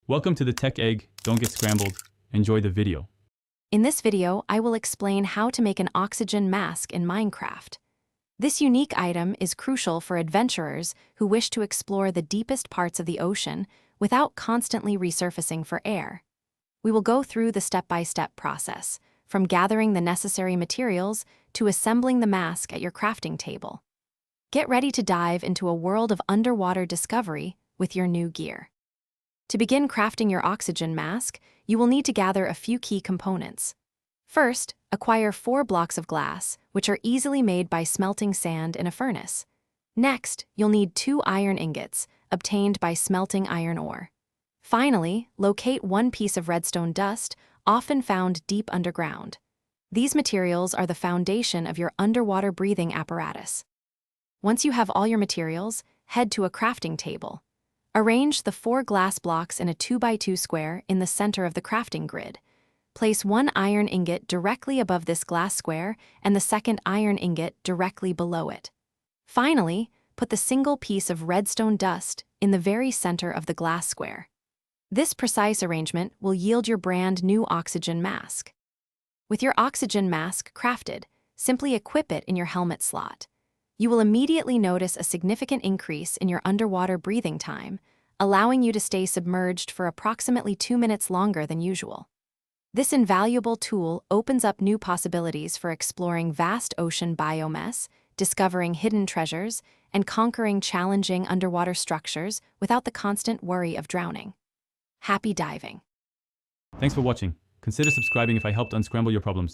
Welcome to the Tech Egg. Don't get scrambled. Enjoy the video. In this video, I will explain how to make an oxygen mask in Minecraft. This unique item is crucial for adventurers who wish to explore the deepest parts of the ocean without constantly resurfacing for air. We will go through the step-by-step process, from gathering the necessary materials to assembling the mask at your crafting table. Get ready to dive into a world of underwater discovery with your new gear. To begin crafting your oxygen mask, you will need to gather a few key components. First, acquire 4 blocks of glass, which are easily made by smelting sand in a furnace. Next, you'll need 2 iron ingots, obtained by smelting iron ore. Finally, locate 1 piece of redstone dust, often found deep underground. These materials are the foundation of your underwater breathing apparatus. Once you have all your materials, head to a crafting table. Arrange the 4 glass blocks in a 2x2 square in the center of the crafting grid. Place 1 iron ingot directly above this glass square and the second iron ingot directly below it. Finally, put the single piece of redstone dust in the very center of the glass square. This precise arrangement will yield your brand new oxygen mask. With your oxygen mask crafted, simply equip it in your helmet slot. You will immediately notice a significant increase in your underwater breathing time, allowing you to stay submerged for approximately 2 minutes longer than usual. This invaluable tool opens up new possibilities for exploring vast ocean biomass, discovering hidden treasures, and conquering challenging underwater structures without the constant worry of drowning. Happy diving! Thanks for watching. Consider subscribing if I helped unscramble your problems.